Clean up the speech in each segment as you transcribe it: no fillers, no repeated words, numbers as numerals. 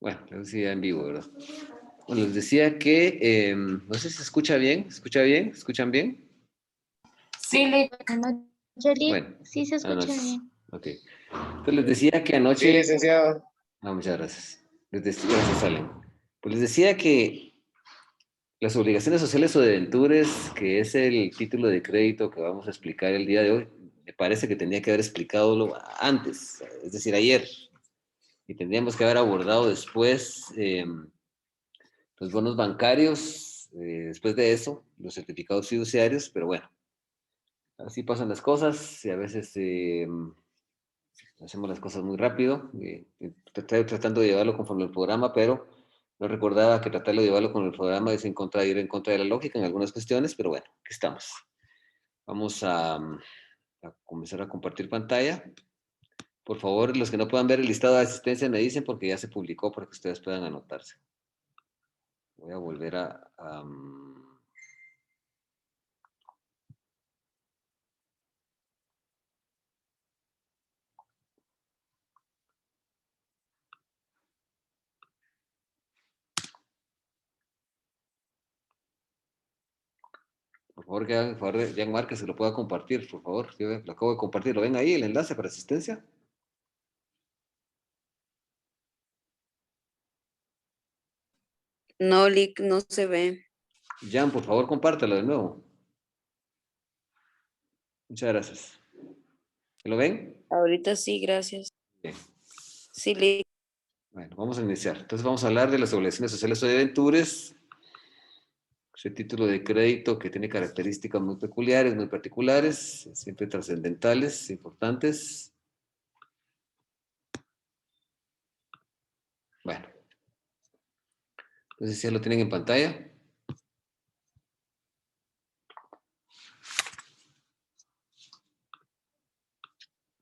Bueno, les decía en vivo, ¿verdad? Bueno, les decía que, no sé si se escucha bien, ¿se escucha bien? ¿Se escuchan bien? Sí, Anoche, Bueno, sí se buenas escucha noches. bien. Ok. Entonces les decía que sí, anoche... licenciado. Muchas gracias. Gracias, Allen. Pues les decía que las obligaciones sociales o debentures, que es el título de crédito que vamos a explicar el día de hoy, me parece que tenía que haber explicado antes, es decir, ayer, y tendríamos que haber abordado después los bonos bancarios, después de eso, los certificados fiduciarios, pero bueno, así pasan las cosas y a veces hacemos las cosas muy rápido. Estoy tratando de llevarlo conforme al programa, pero no recordaba que tratarlo de llevarlo con el programa es ir en contra de la lógica en algunas cuestiones, pero bueno, aquí estamos. Vamos a comenzar a compartir pantalla. Por favor, los que no puedan ver el listado de asistencia me dicen porque ya se publicó para que ustedes puedan anotarse. Voy a volver por favor, que hagan el favor de Jan Márquez se lo pueda compartir, por favor. Yo lo acabo de compartir. ¿Lo ven ahí, el enlace para asistencia? No, Lick, no se ve. Jan, por favor, compártelo de nuevo. Muchas gracias. ¿Lo ven? Ahorita sí, gracias. Bien. Sí, Lick. Bueno, vamos a iniciar. Entonces vamos a hablar de las obligaciones sociales o debentures. Ese título de crédito que tiene características muy peculiares, muy particulares, siempre trascendentales, importantes. Bueno, entonces ya lo tienen en pantalla.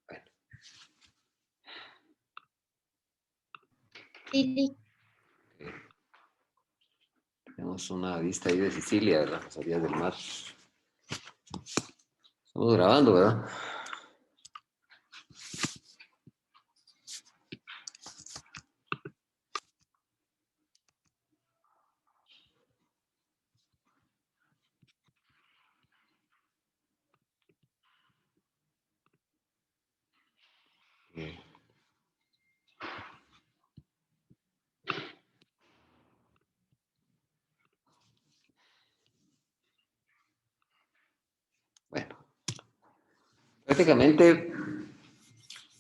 Bueno. Sí, Tenemos una vista ahí de Sicilia, ¿verdad? Las orillas del mar. Estamos grabando, ¿verdad? Bueno, prácticamente,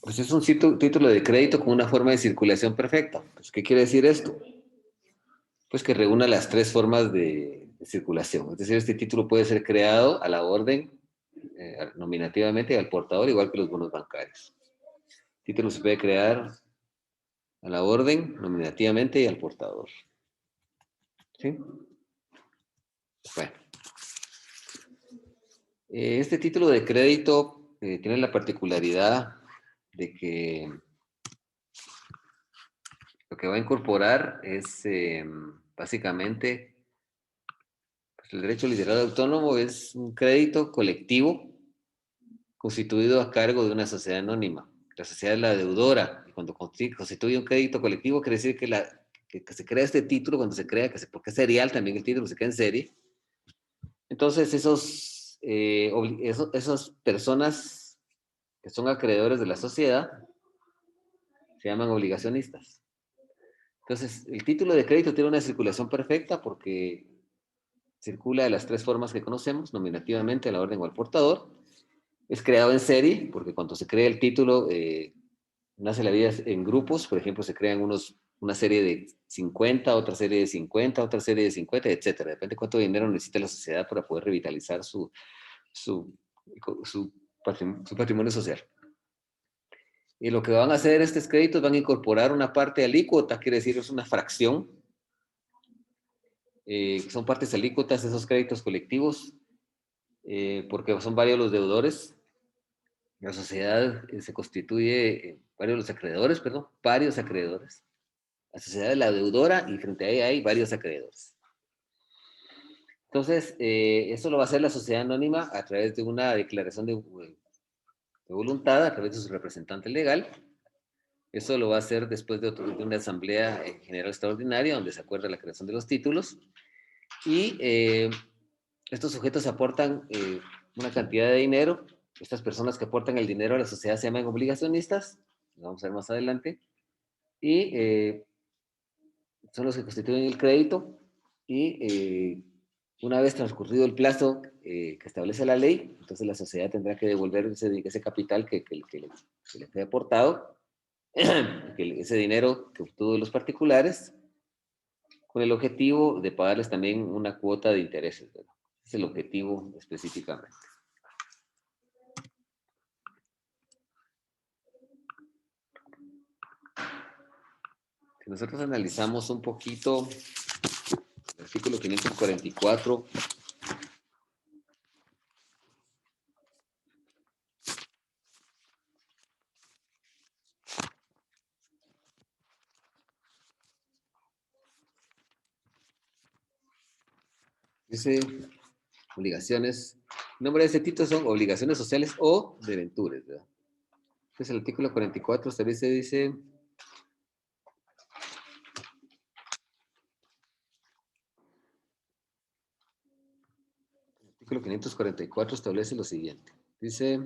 pues es un título de crédito con una forma de circulación perfecta. Pues, ¿qué quiere decir esto? Pues que reúna las tres formas de circulación. Es decir, este título puede ser creado a la orden, nominativamente, al portador, igual que los bonos bancarios. El título se puede crear a la orden, nominativamente y al portador. ¿Sí? Bueno. Este título de crédito tiene la particularidad de que lo que va a incorporar es básicamente pues, el derecho liderado autónomo es un crédito colectivo constituido a cargo de una sociedad anónima. La sociedad es la deudora. Y cuando constituye un crédito colectivo, quiere decir que se crea este título, cuando se crea, porque es serial también el título, se crea en serie. Entonces, esas personas que son acreedores de la sociedad se llaman obligacionistas. Entonces, el título de crédito tiene una circulación perfecta porque circula de las tres formas que conocemos, nominativamente, a la orden o al portador. Es creado en serie, porque cuando se crea el título, nace la vida en grupos. Por ejemplo, se crean una serie de 50, otra serie de 50, otra serie de 50, etcétera. Depende de cuánto dinero necesita la sociedad para poder revitalizar su, su patrimonio social. Y lo que van a hacer estos créditos, van a incorporar una parte alícuota, quiere decir, es una fracción. Son partes alícuotas esos créditos colectivos, porque son varios los deudores. La sociedad se constituye, varios los acreedores, perdón, varios acreedores. La sociedad es la deudora y frente a ella hay varios acreedores. Entonces, eso lo va a hacer la sociedad anónima a través de una declaración de voluntad, a través de su representante legal. Eso lo va a hacer después de una asamblea general extraordinaria donde se acuerda la creación de los títulos. Y estos sujetos aportan una cantidad de dinero. Estas personas que aportan el dinero a la sociedad se llaman obligacionistas. Lo vamos a ver más adelante. Y son los que constituyen el crédito. Y una vez transcurrido el plazo que establece la ley, entonces la sociedad tendrá que devolver ese capital que le fue aportado, ese dinero que obtuvo de los particulares, con el objetivo de pagarles también una cuota de intereses, ¿verdad? Es el objetivo específicamente. Si nosotros analizamos un poquito el artículo 544, dice obligaciones, el nombre de ese título son obligaciones sociales o debentures, ¿verdad? Entonces el artículo 44 dice, el artículo 544 establece lo siguiente. Dice,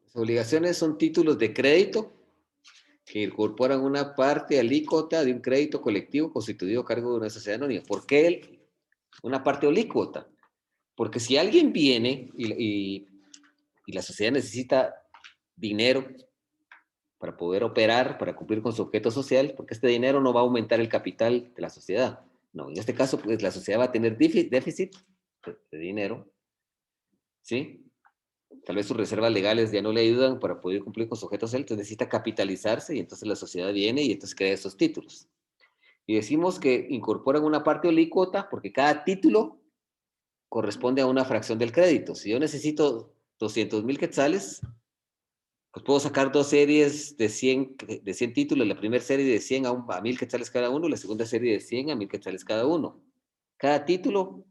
las obligaciones son títulos de crédito que incorporan una parte alícuota de un crédito colectivo constituido a cargo de una sociedad anónima. ¿Por qué una parte alícuota? Porque si alguien viene y la sociedad necesita dinero para poder operar, para cumplir con su objeto social, porque este dinero no va a aumentar el capital de la sociedad. No, en este caso, pues la sociedad va a tener déficit de dinero, ¿sí? Tal vez sus reservas legales ya no le ayudan para poder cumplir con su objeto social, entonces necesita capitalizarse y entonces la sociedad viene y entonces crea esos títulos. Y decimos que incorporan una parte alícuota porque cada título corresponde a una fracción del crédito. Si yo necesito 200,000 quetzales, pues puedo sacar dos series de 100 títulos, la primera serie de 100 a 1,000 quetzales cada uno, la segunda serie de 100 a 1,000 quetzales cada uno. Cada título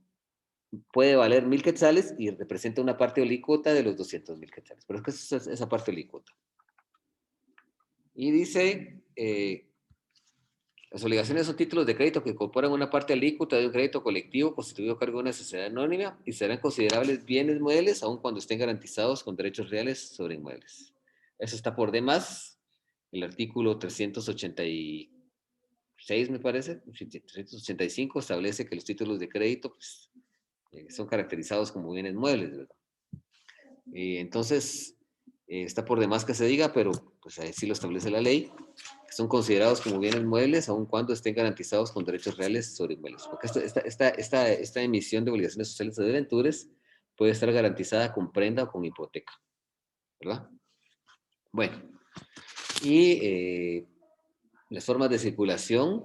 puede valer 1,000 quetzales y representa una parte alícuota de los 200,000 quetzales. Pero es que esa parte alícuota. Y dice, las obligaciones son títulos de crédito que incorporan una parte alícuota de un crédito colectivo constituido a cargo de una sociedad anónima y serán considerables bienes muebles aun cuando estén garantizados con derechos reales sobre inmuebles. Eso está por demás. El artículo 386, me parece, 385, establece que los títulos de crédito pues, son caracterizados como bienes muebles, ¿verdad? Entonces, está por demás que se diga, pero pues así lo establece la ley, que son considerados como bienes muebles aun cuando estén garantizados con derechos reales sobre inmuebles. Porque esta emisión de obligaciones sociales de debentures puede estar garantizada con prenda o con hipoteca, ¿verdad? Bueno, y las formas de circulación,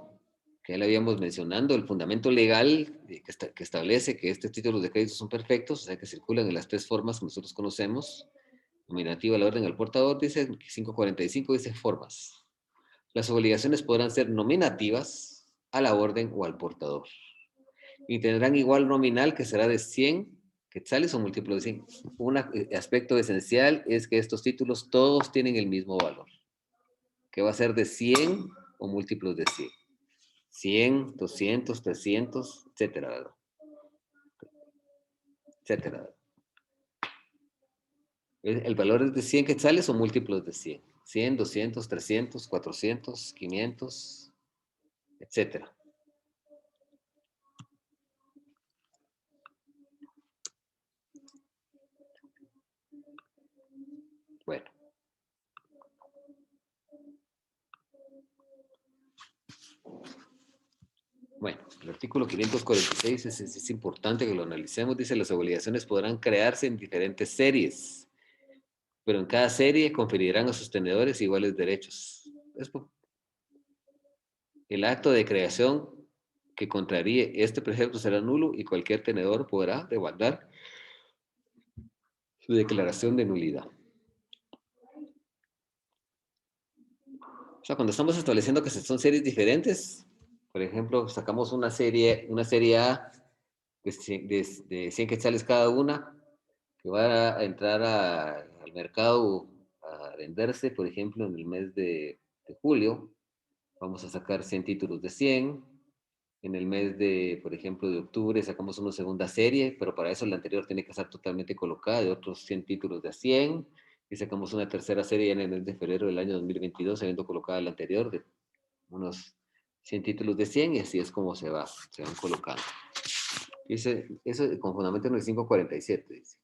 que ya le habíamos mencionado, el fundamento legal que establece que estos títulos de crédito son perfectos, o sea, que circulan en las tres formas que nosotros conocemos. Nominativa a la orden al portador, dice 545, dice formas. Las obligaciones podrán ser nominativas a la orden o al portador. Y tendrán igual nominal que será de 100 quetzales o múltiplo de 100. Un aspecto esencial es que estos títulos todos tienen el mismo valor, que va a ser de 100 o múltiplos de 100. 100, 200, 300, etcétera, etcétera. El valor es de 100 quetzales o múltiplos de 100. 100, 200, 300, 400, 500, etcétera. Bueno. Bueno, el artículo 546 es importante que lo analicemos. Dice, las obligaciones podrán crearse en diferentes series, pero en cada serie conferirán a sus tenedores iguales derechos. El acto de creación que contraríe este precepto será nulo y cualquier tenedor podrá demandar su declaración de nulidad. O sea, cuando estamos estableciendo que son series diferentes, por ejemplo, sacamos una serie A de 100 quetzales cada una, que va a entrar al mercado a venderse, por ejemplo, en el mes de julio, vamos a sacar 100 títulos de 100. En el mes de, por ejemplo, de octubre sacamos una segunda serie, pero para eso la anterior tiene que estar totalmente colocada, de otros 100 títulos de 100. Y sacamos una tercera serie en el mes de febrero del año 2022, habiendo colocada la anterior, de unos 100 títulos de 100, y así es como se van colocando. Dice, eso con fundamento en el 547, dice.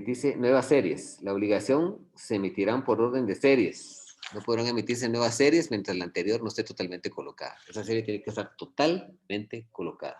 Dice, nuevas series. La obligación se emitirán por orden de series. No podrán emitirse nuevas series mientras la anterior no esté totalmente colocada. Esa serie tiene que estar totalmente colocada.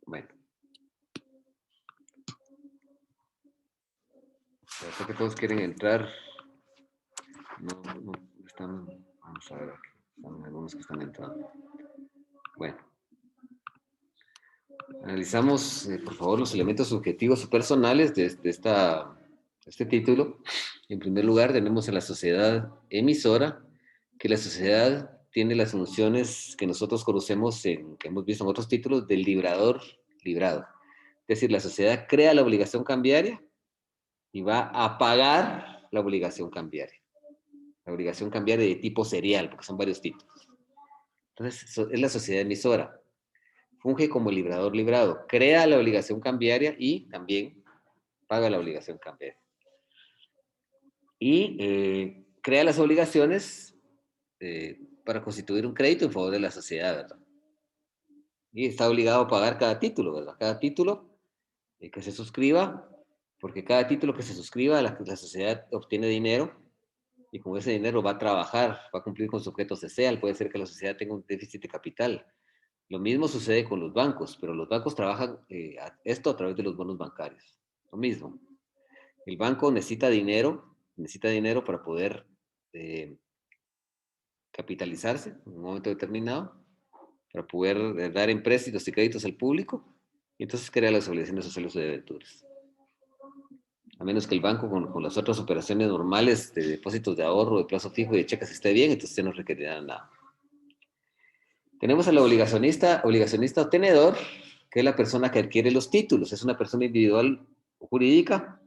Bueno. Parece que todos quieren entrar. No están. Vamos a ver aquí. Están algunos que están entrando. Bueno. Analizamos, por favor, los elementos subjetivos o personales de este título. En primer lugar, tenemos a la sociedad emisora, que la sociedad tiene las funciones que nosotros conocemos, que hemos visto en otros títulos, del librador librado. Es decir, la sociedad crea la obligación cambiaria y va a pagar la obligación cambiaria. La obligación cambiaria de tipo serial, porque son varios títulos. Entonces, es la sociedad emisora. Funge como librador librado, crea la obligación cambiaria y también paga la obligación cambiaria. Y crea las obligaciones para constituir un crédito en favor de la sociedad, ¿verdad? Y está obligado a pagar cada título, ¿verdad? Cada título que se suscriba, porque cada título que se suscriba, la sociedad obtiene dinero, y con ese dinero va a trabajar, va a cumplir con su objeto social. Puede ser que la sociedad tenga un déficit de capital. Lo mismo sucede con los bancos, pero los bancos trabajan esto a través de los bonos bancarios. Lo mismo. El banco necesita dinero para poder capitalizarse en un momento determinado, para poder dar empréstitos y créditos al público, y entonces crea las obligaciones sociales o debentures. A menos que el banco con las otras operaciones normales de depósitos de ahorro, de plazo fijo y de cheques esté bien, entonces ya no requerirá nada. Tenemos al obligacionista o tenedor, que es la persona que adquiere los títulos. Es una persona individual o jurídica.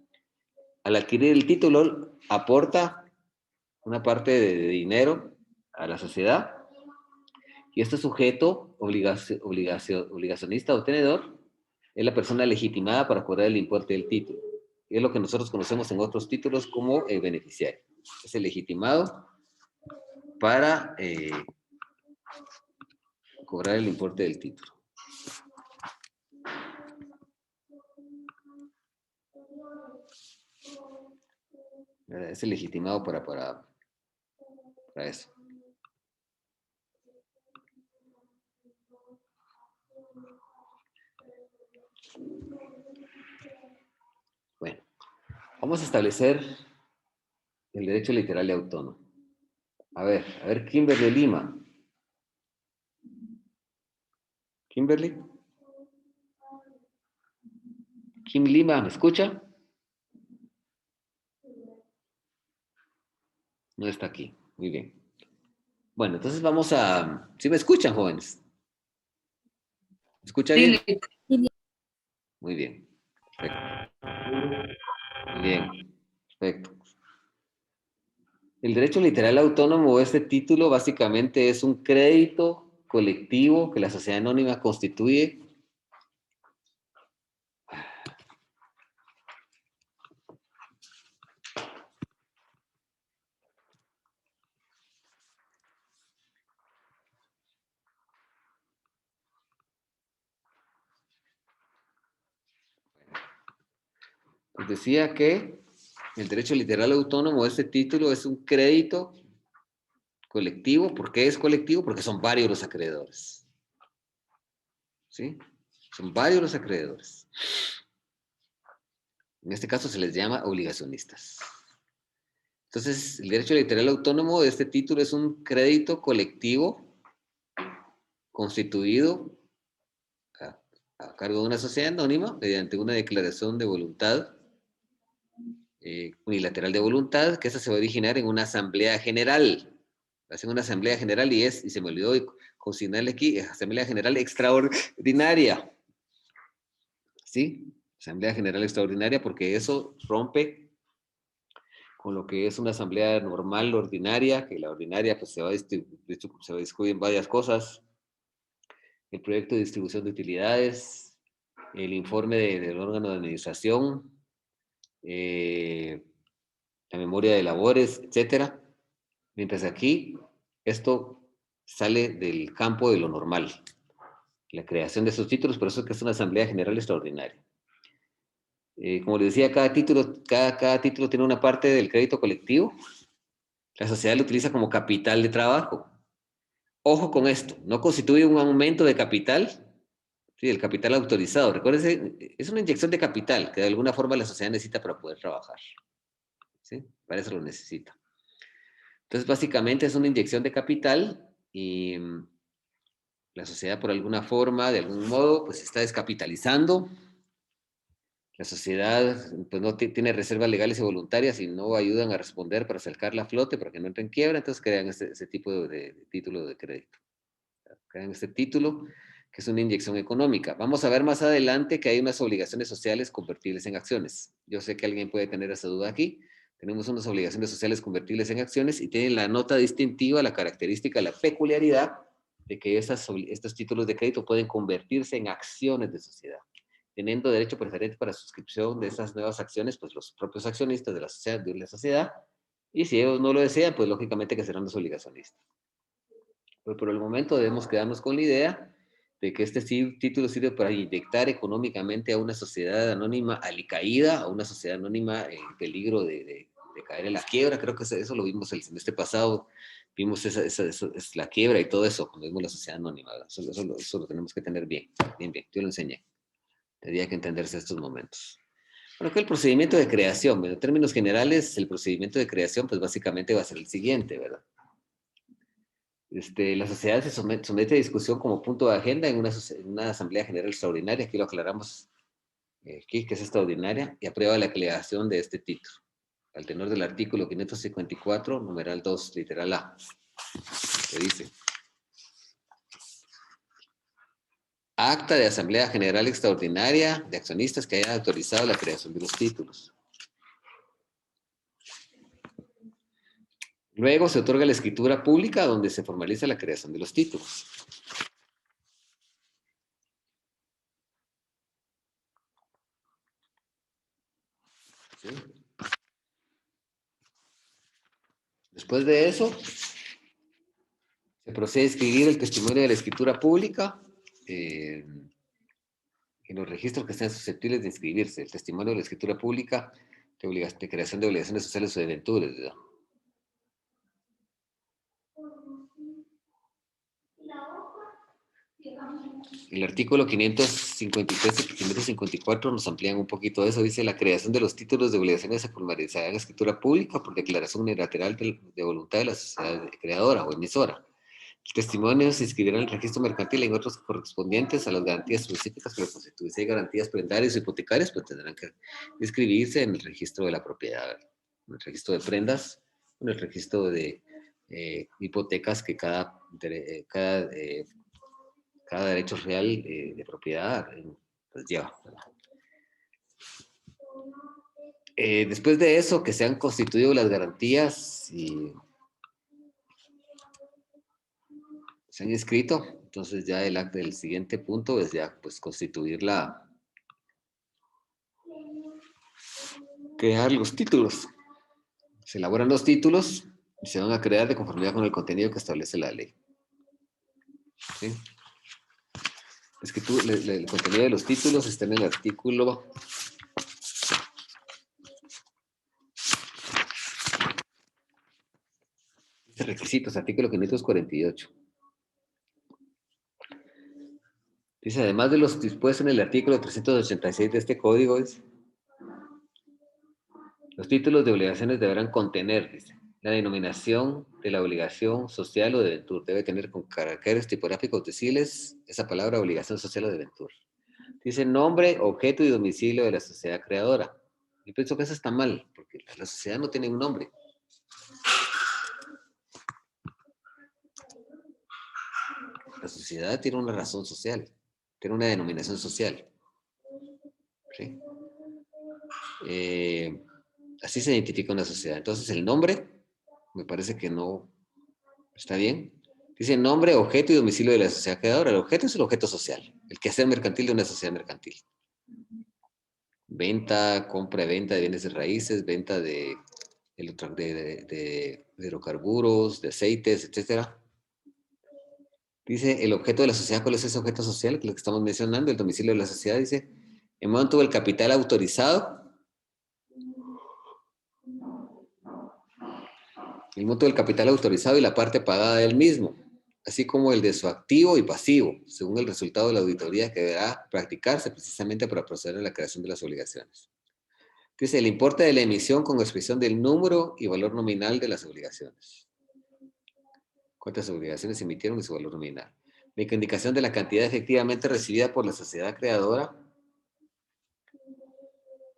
Al adquirir el título, aporta una parte de dinero a la sociedad. Y este sujeto, obligacionista o tenedor, es la persona legitimada para cobrar el importe del título. Y es lo que nosotros conocemos en otros títulos como beneficiario. Es el legitimado para cobrar el importe del título. Es el legitimado para eso. Bueno, vamos a establecer el derecho literal y autónomo. A ver, Kimberly Lima. Kimberly. Kim Lima, ¿me escucha? No está aquí. Muy bien. Bueno, entonces vamos a... ¿Sí me escuchan, jóvenes? ¿Me escucha bien? Muy bien. Perfecto. Muy bien. Perfecto. El derecho literal autónomo, este título, básicamente es un crédito colectivo que la sociedad anónima constituye Pues decía que el derecho literal autónomo, este título, es un crédito colectivo. ¿Por qué es colectivo? Porque son varios los acreedores. ¿Sí? Son varios los acreedores. En este caso se les llama obligacionistas. Entonces, el derecho literal autónomo de este título es un crédito colectivo constituido a cargo de una sociedad anónima mediante una declaración de voluntad unilateral de voluntad, que esa se va a originar en una asamblea general. Va a ser una asamblea general y se me olvidó consignarle aquí, asamblea general extraordinaria. ¿Sí? Asamblea general extraordinaria, porque eso rompe con lo que es una asamblea normal, ordinaria, que la ordinaria pues se va a discutir en varias cosas, el proyecto de distribución de utilidades, el informe del órgano de administración, la memoria de labores, etcétera. Mientras aquí, esto sale del campo de lo normal, la creación de esos títulos, por eso es que es una asamblea general extraordinaria. Como les decía, cada título tiene una parte del crédito colectivo. La sociedad lo utiliza como capital de trabajo. Ojo con esto, no constituye un aumento de capital, ¿sí? El capital autorizado. Recuérdense, es una inyección de capital que de alguna forma la sociedad necesita para poder trabajar. ¿Sí? Para eso lo necesita. Entonces, básicamente es una inyección de capital y la sociedad por alguna forma, de algún modo, pues se está descapitalizando. La sociedad pues, no tiene reservas legales y voluntarias y no ayudan a responder para sacarla a flote, para que no entre en quiebra, entonces crean ese tipo de título de crédito. Crean este título, que es una inyección económica. Vamos a ver más adelante que hay unas obligaciones sociales convertibles en acciones. Yo sé que alguien puede tener esa duda aquí. Tenemos unas obligaciones sociales convertibles en acciones y tienen la nota distintiva, la característica, la peculiaridad de que estos títulos de crédito pueden convertirse en acciones de sociedad, teniendo derecho preferente para suscripción de esas nuevas acciones, pues los propios accionistas de la sociedad, y si ellos no lo desean, pues lógicamente que serán los obligacionistas. Pero por el momento debemos quedarnos con la idea de que este título sirve para inyectar económicamente a una sociedad anónima alicaída, a una sociedad anónima en peligro de caer en la quiebra. Creo que eso lo vimos el semestre pasado, vimos es la quiebra y todo eso, cuando vimos la sociedad anónima. Eso lo tenemos que tener bien, bien, bien. Yo lo enseñé. Tendría que entenderse estos momentos. Bueno, que el procedimiento de creación, bueno, en términos generales, el procedimiento de creación, pues básicamente va a ser el siguiente, ¿verdad? La sociedad se somete a discusión como punto de agenda en una asamblea general extraordinaria, aquí lo aclaramos, aquí, que es extraordinaria, y aprueba la creación de este título, al tenor del artículo 554, numeral 2, literal A, que dice: acta de asamblea general extraordinaria de accionistas que hayan autorizado la creación de los títulos. Luego se otorga la escritura pública donde se formaliza la creación de los títulos. ¿Sí? Después de eso, se procede a escribir el testimonio de la escritura pública en los registros que estén susceptibles de inscribirse. El testimonio de la escritura pública de creación de obligaciones sociales o de venturas, ¿verdad? El artículo 553 y 554 nos amplían un poquito eso. Dice: la creación de los títulos de obligaciones se formalizará en escritura pública por declaración unilateral de voluntad de la sociedad creadora o emisora. El testimonio se inscribirá en el registro mercantil en otros correspondientes a las garantías específicas que lo constituyen. Si hay garantías prendarias o hipotecarias, pues tendrán que inscribirse en el registro de la propiedad, en el registro de prendas, en el registro de hipotecas que cada derecho real de propiedad pues lleva. Después de eso, que se han constituido las garantías y se han inscrito, entonces ya el siguiente punto es ya pues constituir crear los títulos. Se elaboran los títulos y se van a crear de conformidad con el contenido que establece la ley. ¿Sí? Es que el contenido de los títulos está en el artículo requisitos, artículo 548. Dice: además de los dispuestos en el artículo 386 de este código, los títulos de obligaciones deberán contener, dice, La denominación de la obligación social o deventur debe tener con caracteres tipográficos deciles esa palabra obligación social o deventur. Dice nombre, objeto y domicilio de la sociedad creadora. Yo pienso que eso está mal, porque la sociedad no tiene un nombre. La sociedad tiene una razón social, tiene una denominación social. ¿Sí? Así se identifica una sociedad. Entonces el nombre me parece que no está bien. Dice nombre, objeto y domicilio de la sociedad creadora. El objeto es el objeto social, el quehacer mercantil de una sociedad mercantil. Venta, compra y venta de bienes de raíces, venta de hidrocarburos, de aceites, etcétera. Dice el objeto de la sociedad. ¿Cuál es ese objeto social? Que es lo que estamos mencionando. El domicilio de la sociedad dice el monto del capital autorizado. El monto del capital autorizado y la parte pagada del mismo, así como el de su activo y pasivo, según el resultado de la auditoría que deberá practicarse precisamente para proceder a la creación de las obligaciones. Dice el importe de la emisión con expresión del número y valor nominal de las obligaciones. ¿Cuántas obligaciones se emitieron y su valor nominal? La indicación de la cantidad efectivamente recibida por la sociedad creadora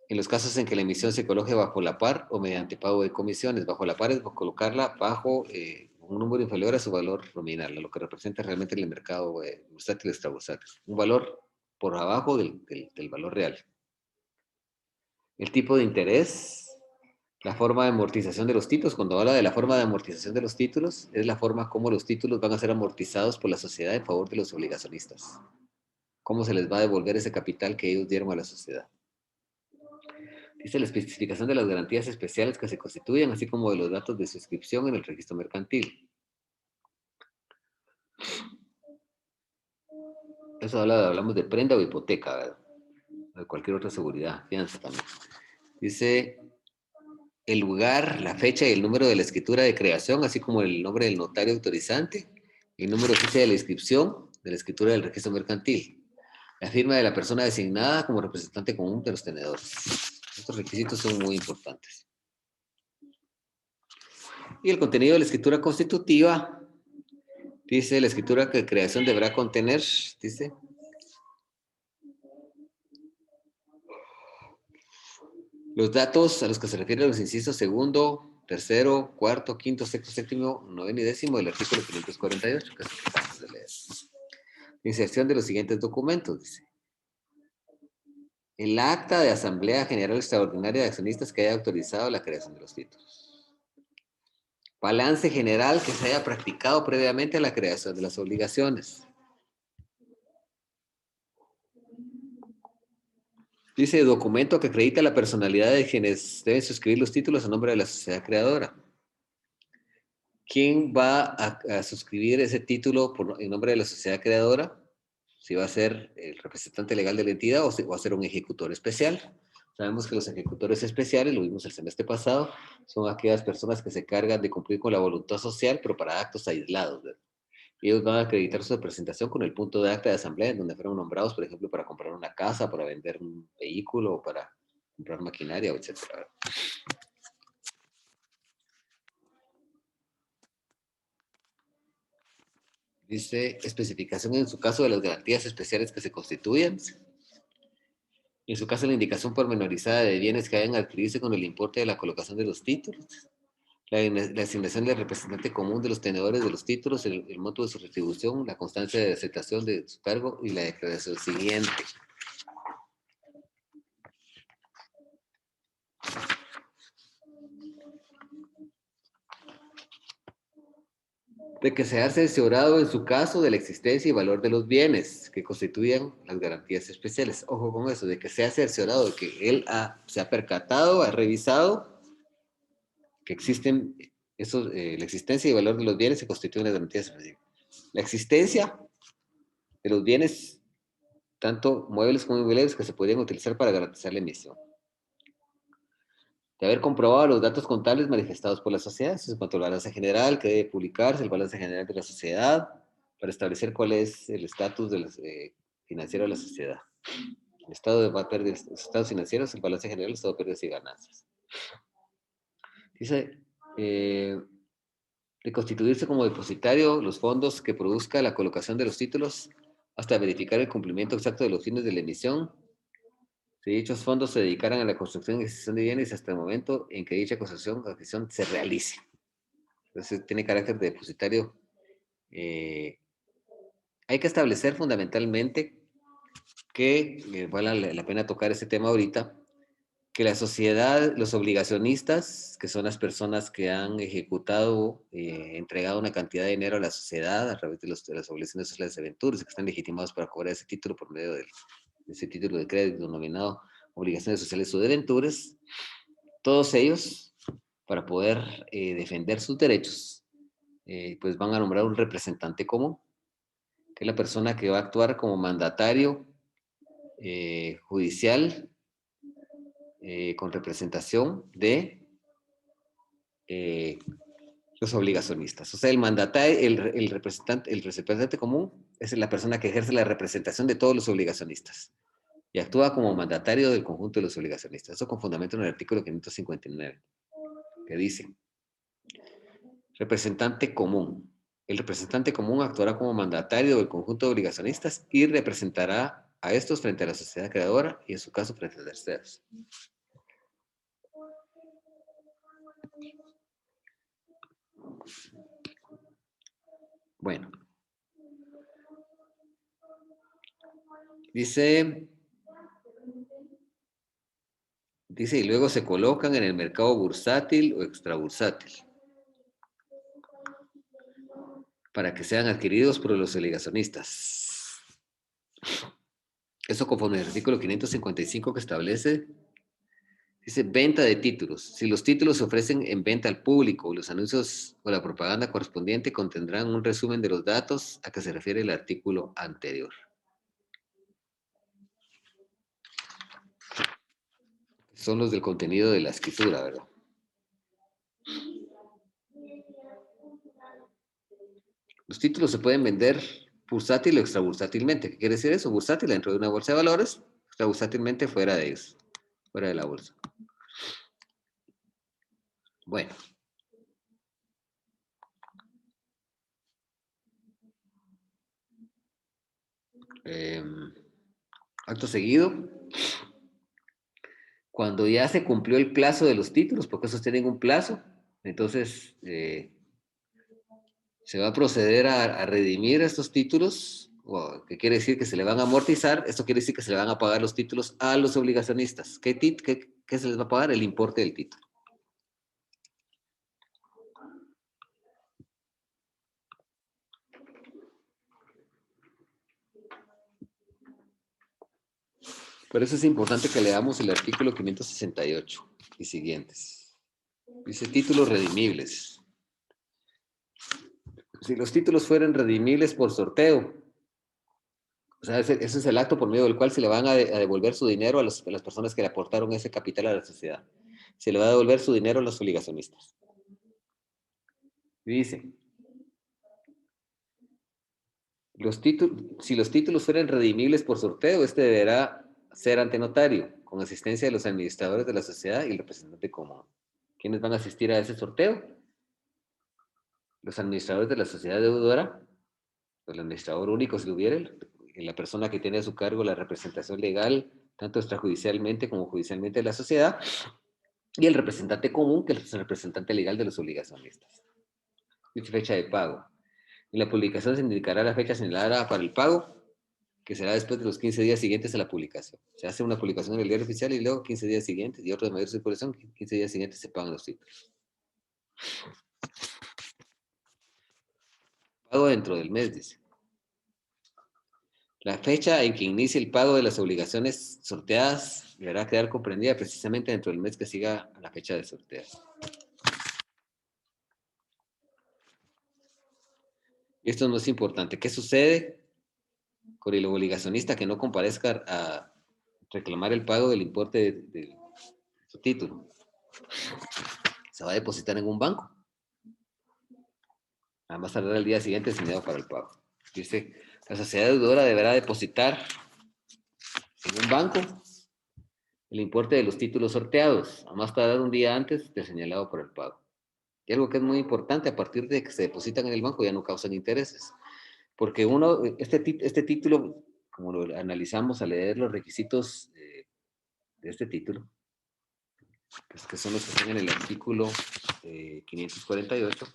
en los casos en que la emisión se coloque bajo la par o mediante pago de comisiones. Bajo la par es colocarla bajo un número inferior a su valor nominal, a lo que representa realmente en el mercado bursátil y extrabursátil. Un valor por abajo del valor real. El tipo de interés, la forma de amortización de los títulos. Cuando habla de la forma de amortización de los títulos, es la forma como los títulos van a ser amortizados por la sociedad en favor de los obligacionistas. Cómo se les va a devolver ese capital que ellos dieron a la sociedad. Dice la especificación de las garantías especiales que se constituyen, así como de los datos de suscripción en el registro mercantil. Eso hablamos de prenda o hipoteca, ¿verdad? De cualquier otra seguridad, fianza también. Dice el lugar, la fecha y el número de la escritura de creación, así como el nombre del notario autorizante, el número de fecha de la inscripción de la escritura del registro mercantil, la firma de la persona designada como representante común de los tenedores. Estos requisitos son muy importantes. Y el contenido de la escritura constitutiva, dice la escritura de creación deberá contener, dice, los datos a los que se refieren los incisos segundo, tercero, cuarto, quinto, sexto, séptimo, noveno y décimo del artículo 548, que es el que acabamos de leer. Inserción de los siguientes documentos, dice. El acta de Asamblea General Extraordinaria de Accionistas que haya autorizado la creación de los títulos. Balance general que se haya practicado previamente a la creación de las obligaciones. Dice documento que acredita la personalidad de quienes deben suscribir los títulos a nombre de la sociedad creadora. ¿Quién va a suscribir ese título en nombre de la sociedad creadora? Si va a ser el representante legal de la entidad o si va a ser un ejecutor especial. Sabemos que los ejecutores especiales, lo vimos el semestre pasado, son aquellas personas que se cargan de cumplir con la voluntad social, pero para actos aislados, ¿verdad? Ellos van a acreditar su representación con el punto de acta de asamblea en donde fueron nombrados, por ejemplo, para comprar una casa, para vender un vehículo, o para comprar maquinaria, etc. Dice, especificación en su caso de las garantías especiales que se constituyen. En su caso, la indicación pormenorizada de bienes que hayan adquirirse con el importe de la colocación de los títulos. La asignación del representante común de los tenedores de los títulos, el monto de su retribución, la constancia de aceptación de su cargo y la declaración siguiente. De que se ha cerciorado en su caso de la existencia y valor de los bienes que constituyan las garantías especiales. Ojo con eso, de que se ha cerciorado, de que él se ha percatado, ha revisado que existen la existencia y valor de los bienes se constituyen las garantías especiales. La existencia de los bienes, tanto muebles como inmuebles, que se podrían utilizar para garantizar la emisión. De haber comprobado los datos contables manifestados por la sociedad, en cuanto al balance general, que debe publicarse el balance general de la sociedad, para establecer cuál es el estatus financiero de la sociedad. El estado de pérdidas, los estados financieros, el balance general, el estado de pérdidas y ganancias. Dice de constituirse como depositario los fondos que produzca la colocación de los títulos hasta verificar el cumplimiento exacto de los fines de la emisión. Si dichos fondos se dedicaran a la construcción y gestión de bienes hasta el momento en que dicha construcción o adquisición se realice. Entonces tiene carácter de depositario. Hay que establecer fundamentalmente que, vale la pena tocar ese tema ahorita, que la sociedad, los obligacionistas, que son las personas que han ejecutado, entregado una cantidad de dinero a la sociedad a través de las obligaciones sociales de aventuras, que están legitimados para cobrar ese título por medio de ese título de crédito denominado obligaciones sociales o de aventuras, todos ellos, para poder defender sus derechos, pues van a nombrar un representante común, que es la persona que va a actuar como mandatario judicial con representación de los obligacionistas. O sea, el mandatario, el representante común es la persona que ejerce la representación de todos los obligacionistas y actúa como mandatario del conjunto de los obligacionistas. Eso con fundamento en el artículo 559, que dice, representante común. El representante común actuará como mandatario del conjunto de obligacionistas y representará a estos frente a la sociedad creadora y en su caso frente a terceros. Bueno. Dice, y luego se colocan en el mercado bursátil o extrabursátil para que sean adquiridos por los obligacionistas. Eso conforme al artículo 555 que establece, dice venta de títulos. Si los títulos se ofrecen en venta al público, los anuncios o la propaganda correspondiente contendrán un resumen de los datos a que se refiere el artículo anterior. Son los del contenido de la escritura, ¿verdad? Los títulos se pueden vender bursátil o extrabursátilmente. ¿Qué quiere decir eso? Bursátil dentro de una bolsa de valores, extrabursátilmente fuera de ellos, fuera de la bolsa. Bueno. Acto seguido, cuando ya se cumplió el plazo de los títulos, porque esos tienen un plazo, entonces se va a proceder a redimir estos títulos, que quiere decir que se le van a amortizar. Esto quiere decir que se le van a pagar los títulos a los obligacionistas. ¿Qué se les va a pagar? El importe del título. Por eso es importante que leamos el artículo 568 y siguientes. Dice títulos redimibles. Si los títulos fueran redimibles por sorteo, o sea, ese es el acto por medio del cual se le van a devolver su dinero a las personas que le aportaron ese capital a la sociedad. Se le va a devolver su dinero a los obligacionistas. Dice, si los títulos fueran redimibles por sorteo, este deberá ser ante notario, con asistencia de los administradores de la sociedad y el representante común. ¿Quiénes van a asistir a ese sorteo? Los administradores de la sociedad deudora, el administrador único si lo hubiera, la persona que tiene a su cargo la representación legal, tanto extrajudicialmente como judicialmente de la sociedad, y el representante común, que es el representante legal de los obligacionistas. Dicha fecha de pago. En la publicación se indicará la fecha señalada para el pago, que será después de los 15 días siguientes a la publicación. Se hace una publicación en el diario oficial y luego 15 días siguientes, y otro de mayor circulación, 15 días siguientes se pagan los títulos. Pago dentro del mes, dice. La fecha en que inicie el pago de las obligaciones sorteadas deberá quedar comprendida precisamente dentro del mes que siga a la fecha de sorteo. Y esto no es importante. ¿Qué sucede con el obligacionista que no comparezca a reclamar el pago del importe de su título? Se va a depositar en un banco. Además, tardar el día siguiente sin dinero para el pago. Dice, la sociedad deudora deberá depositar en un banco el importe de los títulos sorteados, a más tardar un día antes del señalado por el pago. Y algo que es muy importante, a partir de que se depositan en el banco ya no causan intereses. Porque este título, como lo analizamos al leer los requisitos de este título, pues que son los que están en el artículo 548,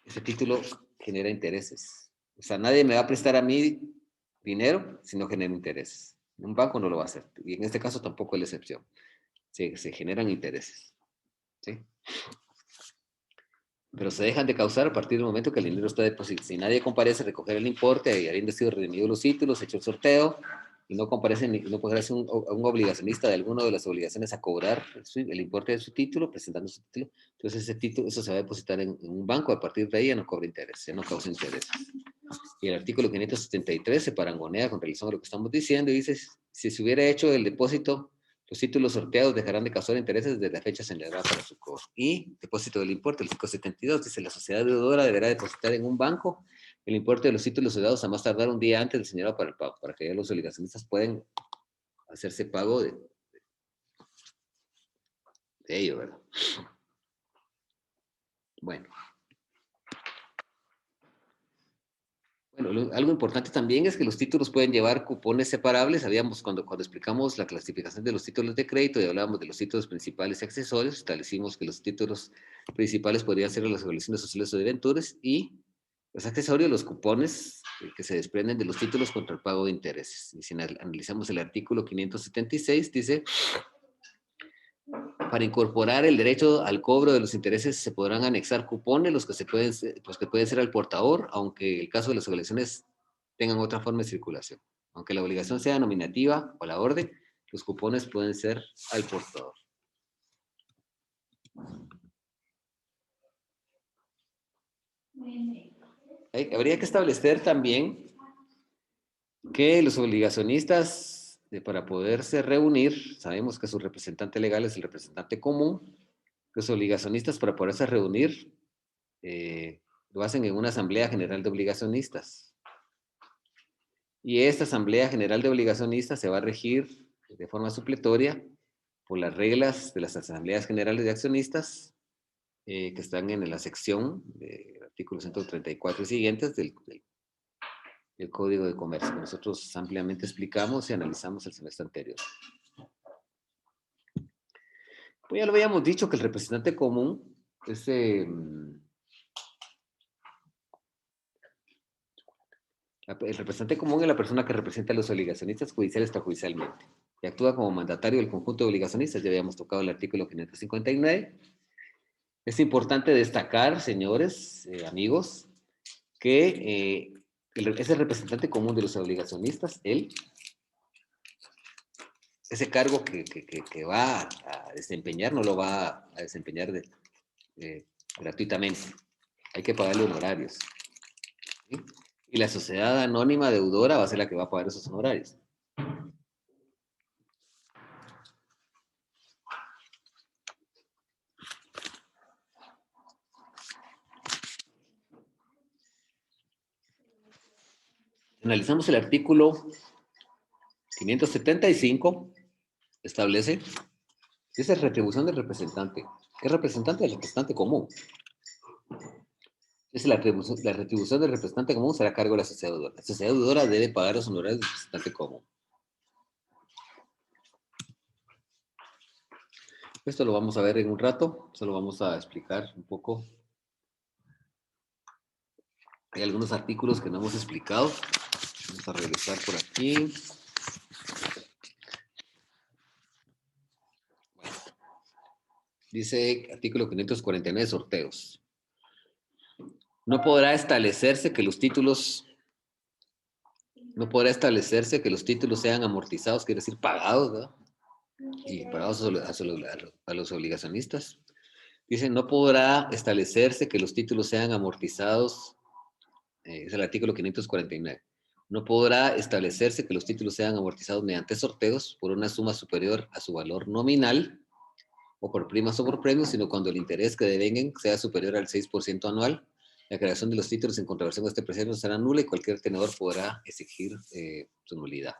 ese título genera intereses. O sea, nadie me va a prestar a mí dinero si no genera intereses. Un banco no lo va a hacer. Y en este caso tampoco es la excepción. Se generan intereses. ¿Sí? Pero se dejan de causar a partir del momento que el dinero está depositado. Si nadie comparece a recoger el importe y habiendo sido redimidos los títulos, hecho el sorteo, y no comparece un obligacionista de alguna de las obligaciones a cobrar el importe de su título, presentando su título, entonces ese título, eso se va a depositar en un banco, a partir de ahí ya no cobra interés, ya no causa interés. Y el artículo 573 se parangonea con relación a lo que estamos diciendo y dice, si se hubiera hecho el depósito, los títulos sorteados dejarán de causar intereses desde la fecha señalada para su cobro. Y depósito del importe, el 572 dice, la sociedad deudora deberá depositar en un banco el importe de los títulos deudados a más tardar un día antes del señalado para el pago, para que ya los obligacionistas puedan hacerse pago de ello, ¿verdad? Bueno. Bueno, algo importante también es que los títulos pueden llevar cupones separables. Habíamos, cuando explicamos la clasificación de los títulos de crédito y hablábamos de los títulos principales y accesorios, establecimos que los títulos principales podrían ser las obligaciones sociales o debentures y los accesorios, los cupones que se desprenden de los títulos contra el pago de intereses. Y si analizamos el artículo 576, dice, para incorporar el derecho al cobro de los intereses se podrán anexar cupones, los que pueden ser al portador, aunque el caso de las obligaciones tengan otra forma de circulación. Aunque la obligación sea nominativa o la orden, los cupones pueden ser al portador. Habría que establecer también que los obligacionistas, para poderse reunir, sabemos que su representante legal es el representante común, los obligacionistas para poderse reunir lo hacen en una asamblea general de obligacionistas. Y esta asamblea general de obligacionistas se va a regir de forma supletoria por las reglas de las asambleas generales de accionistas que están en la sección del artículo 134 y siguientes del Código de Comercio, que nosotros ampliamente explicamos y analizamos el semestre anterior. Pues ya lo habíamos dicho que el representante común es el representante común es la persona que representa a los obligacionistas judiciales extrajudicialmente y actúa como mandatario del conjunto de obligacionistas. Ya habíamos tocado el artículo 559. Es importante destacar, señores, amigos, que es el representante común de los obligacionistas, ese cargo que va a desempeñar no lo va a desempeñar gratuitamente. Hay que pagarle honorarios. ¿Sí? Y la sociedad anónima deudora va a ser la que va a pagar esos honorarios. Analizamos el artículo 575, establece que esa es retribución del representante. ¿Qué representante? El representante común. Es la retribución del representante común será a cargo de la sociedad deudora. La sociedad deudora debe pagar los honorarios del representante común. Esto lo vamos a ver en un rato, solo vamos a explicar un poco. Hay algunos artículos que no hemos explicado. Vamos a regresar por aquí. Bueno, dice artículo 549, sorteos. No podrá establecerse que los títulos sean amortizados, quiere decir pagados, ¿verdad? Y pagados a los obligacionistas. Dice, no podrá establecerse que los títulos sean amortizados, es el artículo 549. No podrá establecerse que los títulos sean amortizados mediante sorteos por una suma superior a su valor nominal o por primas o por premios, sino cuando el interés que devenguen sea superior al 6% anual. La creación de los títulos en contravención a este precepto será nula y cualquier tenedor podrá exigir su nulidad.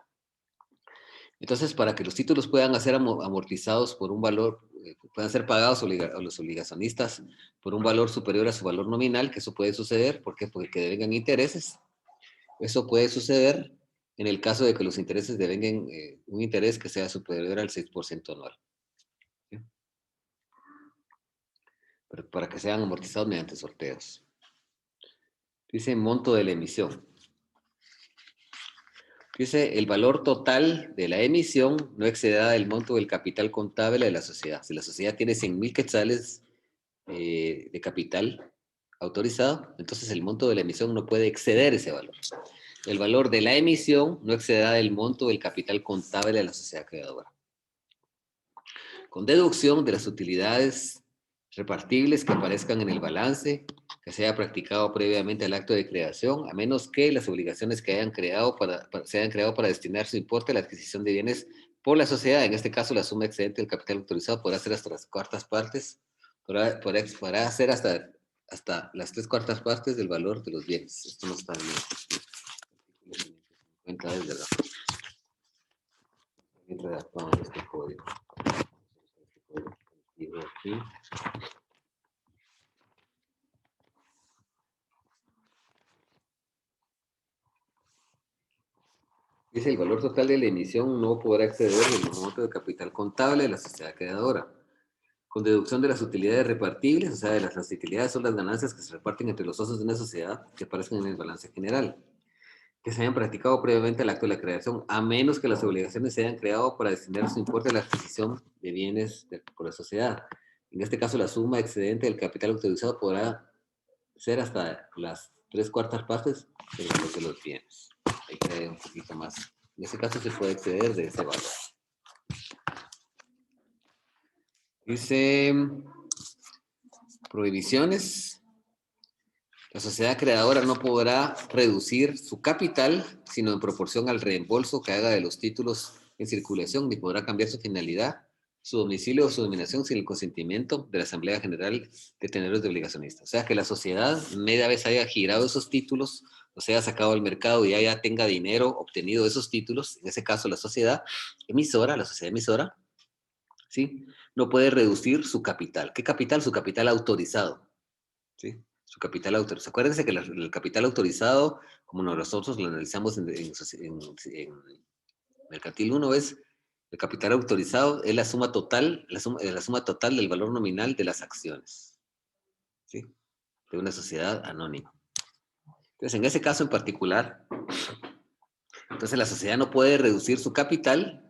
Entonces, para que los títulos puedan ser amortizados por un valor, puedan ser pagados a los obligacionistas por un valor superior a su valor nominal, que eso puede suceder, ¿por qué? Porque devengan intereses. Eso puede suceder en el caso de que los intereses devengan un interés que sea superior al 6% anual. ¿Sí? Para que sean amortizados mediante sorteos. Dice monto de la emisión. Dice, el valor total de la emisión no excederá el monto del capital contable de la sociedad. Si la sociedad tiene 100.000 quetzales de capital autorizado, entonces el monto de la emisión no puede exceder ese valor. El valor de la emisión no excederá el monto del capital contable de la sociedad creadora. Con deducción de las utilidades repartibles que aparezcan en el balance, que se haya practicado previamente al acto de creación, a menos que las obligaciones que se hayan creado para destinar su importe a la adquisición de bienes por la sociedad, en este caso la suma excedente del capital autorizado podrá ser hasta las cuartas partes, podrá ser hasta las 3/4 partes del valor de los bienes. Esto no está en desde redactado en este código. Aquí. Dice, el valor total de la emisión no podrá exceder el monto de capital contable de la sociedad creadora, con deducción de las utilidades repartibles, o sea, de las utilidades son las ganancias que se reparten entre los socios de una sociedad que aparezcan en el balance general, que se hayan practicado previamente al acto de la creación, a menos que las obligaciones se hayan creado para destinar su importe a la adquisición de bienes por la sociedad. En este caso, la suma excedente del capital autorizado podrá ser hasta las 3/4 partes del valor de los bienes. Ahí queda un poquito más. En ese caso se puede exceder de ese valor. Dice, prohibiciones. La sociedad creadora no podrá reducir su capital, sino en proporción al reembolso que haga de los títulos en circulación, ni podrá cambiar su finalidad, su domicilio o su denominación sin el consentimiento de la Asamblea General de Tenedores de Obligacionistas. O sea, que la sociedad, media vez haya girado esos títulos, los haya sacado al mercado y ya tenga dinero obtenido de esos títulos, en ese caso la sociedad emisora, ¿sí? No puede reducir su capital. ¿Qué capital? Su capital autorizado, ¿sí? Su capital autorizado. Acuérdense que el capital autorizado, como nosotros lo analizamos en Mercantil 1, es el capital autorizado es la suma total, la suma total del valor nominal de las acciones, ¿sí? De una sociedad anónima. Entonces, en ese caso en particular, entonces la sociedad no puede reducir su capital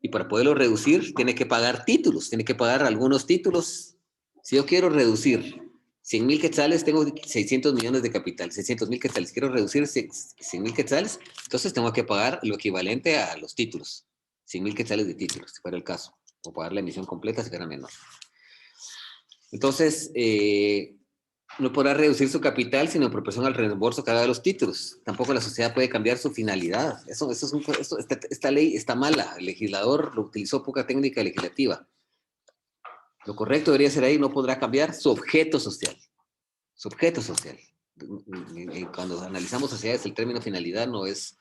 y para poderlo reducir tiene que pagar títulos, tiene que pagar algunos títulos. Si yo quiero reducir 100.000 quetzales, tengo 600 millones de capital, 600.000 quetzales. Quiero reducir 100.000 quetzales, entonces tengo que pagar lo equivalente a los títulos. 100.000 quetzales de títulos, si fuera el caso. O pagar la emisión completa si fuera menor. Entonces, no podrá reducir su capital sino en proporción al reembolso que haga de los títulos. Tampoco la sociedad puede cambiar su finalidad. Esta ley está mala. El legislador lo utilizó poca técnica legislativa. Lo correcto debería ser ahí, no podrá cambiar su objeto social. Su objeto social. Cuando analizamos sociedades, el término finalidad no es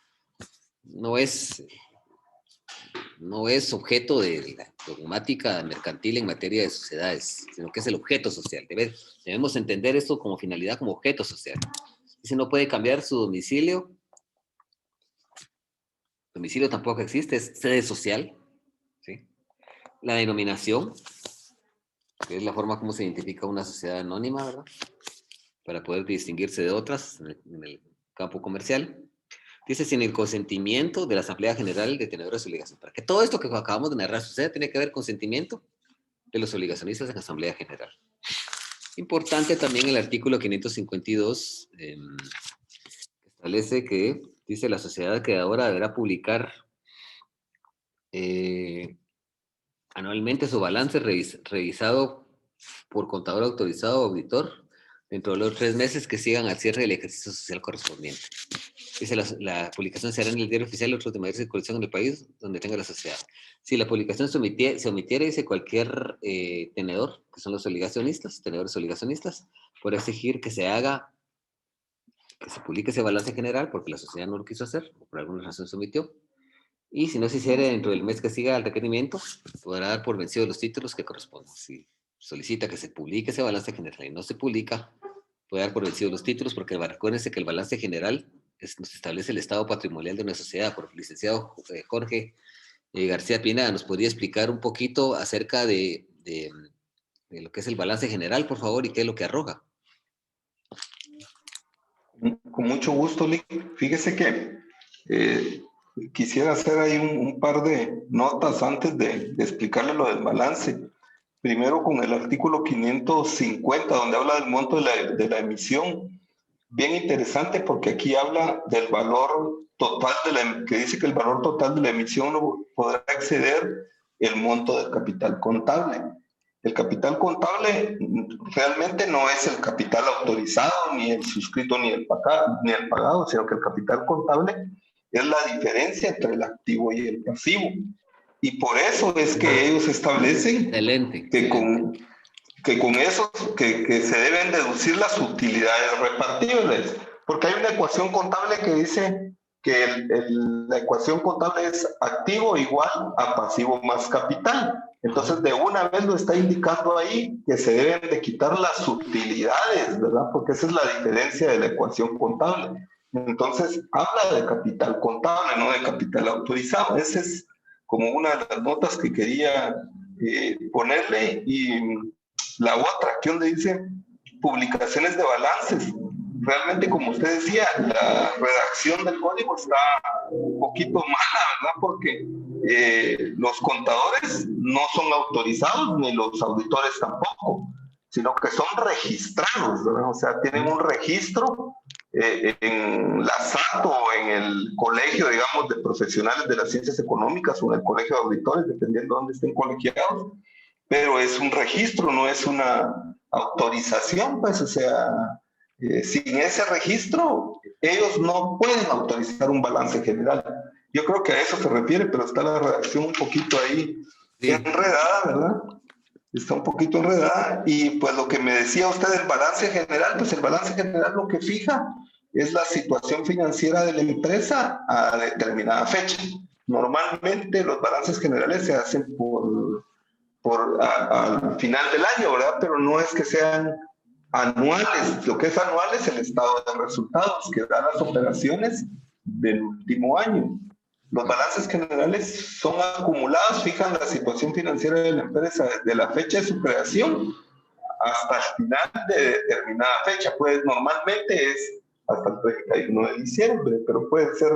objeto de la dogmática mercantil en materia de sociedades, sino que es el objeto social. Debemos entender esto como finalidad, como objeto social. Dice, no puede cambiar su domicilio. Domicilio tampoco existe, es sede social. ¿Sí? La denominación, que es la forma como se identifica una sociedad anónima, ¿verdad? Para poder distinguirse de otras en el campo comercial. Dice, sin el consentimiento de la Asamblea General de Tenedores de Obligaciones. Para que todo esto que acabamos de narrar suceda, tiene que haber consentimiento de los obligacionistas en la Asamblea General. Importante también el artículo 552, que establece que, dice, la sociedad creadora deberá publicar anualmente su balance revisado por contador autorizado o auditor dentro de los 3 meses que sigan al cierre del ejercicio social correspondiente. Dice, la publicación se hará en el diario oficial de otros de mayor circulación en el país donde tenga la sociedad. Si la publicación se omitiera, dice, cualquier tenedor, que son los obligacionistas, tenedores obligacionistas, podrá exigir que se publique ese balance general porque la sociedad no lo quiso hacer o por alguna razón se omitió. Y si no se hiciera dentro del mes que siga el requerimiento, podrá dar por vencido los títulos que correspondan. Si solicita que se publique ese balance general y no se publica, puede dar por vencido los títulos, porque acuérdense que el balance general nos establece el estado patrimonial de una sociedad. Por el licenciado Jorge García Pineda, ¿nos podría explicar un poquito acerca de lo que es el balance general, por favor, y qué es lo que arroja? Con mucho gusto, Lick. Fíjese que quisiera hacer ahí un par de notas antes de explicarle lo del balance. Primero con el artículo 550, donde habla del monto de la emisión. Bien interesante porque aquí habla del valor total, que dice que el valor total de la emisión no podrá exceder el monto del capital contable. El capital contable realmente no es el capital autorizado, ni el suscrito, ni el pagado, sino que el capital contable es la diferencia entre el activo y el pasivo. Y por eso es que ellos establecen que con eso que se deben deducir las utilidades repartibles. Porque hay una ecuación contable que dice que la ecuación contable es activo igual a pasivo más capital. Entonces, de una vez lo está indicando ahí que se deben de quitar las utilidades, ¿verdad? Porque esa es la diferencia de la ecuación contable. Entonces, habla de capital contable, no de capital autorizado. Esa es como una de las notas que quería ponerle. Y la otra, que donde dice publicaciones de balances. Realmente, como usted decía, la redacción del código está un poquito mala, ¿verdad? Porque los contadores no son autorizados, ni los auditores tampoco, sino que son registrados, ¿verdad? O sea, tienen un registro en la SAT o en el colegio, digamos, de profesionales de las ciencias económicas o en el colegio de auditores, dependiendo de dónde estén colegiados, pero es un registro, no es una autorización, pues, o sea, sin ese registro, ellos no pueden autorizar un balance general. Yo creo que a eso se refiere, pero está la redacción un poquito ahí enredada, ¿verdad? Está un poquito enredada. Y pues lo que me decía usted del balance general, pues el balance general lo que fija es la situación financiera de la empresa a determinada fecha. Normalmente los balances generales se hacen al final del año, ¿verdad? Pero no es que sean anuales. Lo que es anual es el estado de resultados que dan las operaciones del último año. Los balances generales son acumulados, fijan la situación financiera de la empresa desde la fecha de su creación hasta el final de determinada fecha. Pues normalmente es hasta el 31 de diciembre, pero puede ser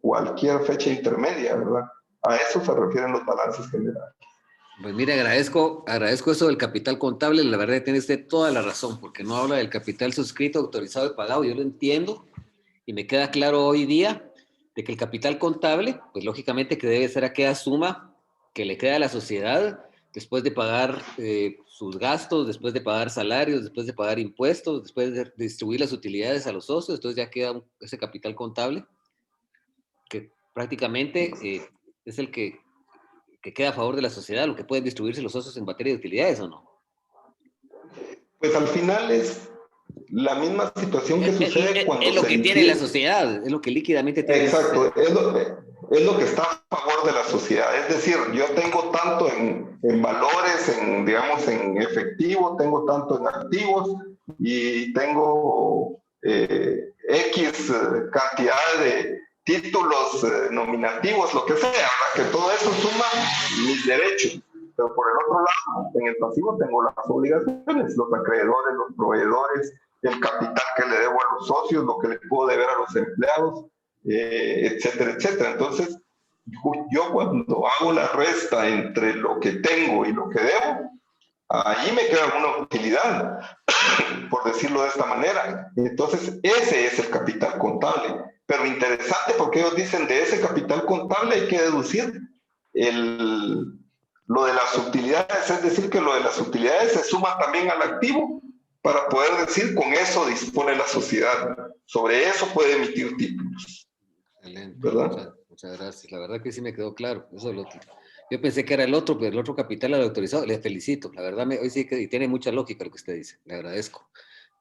cualquier fecha intermedia, ¿verdad? A eso se refieren los balances generales. Pues mire, agradezco eso del capital contable. La verdad tiene usted toda la razón, porque no habla del capital suscrito, autorizado y pagado. Yo lo entiendo y me queda claro hoy día de que el capital contable, pues lógicamente que debe ser aquella suma que le queda a la sociedad después de pagar sus gastos, después de pagar salarios, después de pagar impuestos, después de distribuir las utilidades a los socios. Entonces ya queda ese capital contable que prácticamente es el que queda a favor de la sociedad, lo que pueden distribuirse los socios en materia de utilidades, ¿o no? Pues al final es la misma situación que sucede cuando es lo se que tiene la sociedad, es lo que líquidamente tiene. Exacto, es lo que está a favor de la sociedad. Es decir, yo tengo tanto en valores, digamos, en efectivo, tengo tanto en activos y tengo X cantidad de títulos nominativos, lo que sea, ¿verdad? Que todo eso suma mis derechos. Pero por el otro lado, en el pasivo tengo las obligaciones, los acreedores, los proveedores, el capital que le debo a los socios, lo que le puedo deber a los empleados, etcétera, etcétera. Entonces, yo cuando hago la resta entre lo que tengo y lo que debo, allí me queda una utilidad, por decirlo de esta manera. Entonces, ese es el capital contable. Pero interesante porque ellos dicen de ese capital contable hay que deducir lo de las utilidades, es decir, que lo de las utilidades se suma también al activo para poder decir con eso dispone la sociedad. Sobre eso puede emitir títulos. Excelente. ¿Verdad? Muchas gracias. La verdad que sí me quedó claro. Eso es lo otro. Yo pensé que era el otro, pero el otro capital era autorizado. Le felicito. La verdad, hoy sí que y tiene mucha lógica lo que usted dice. Le agradezco.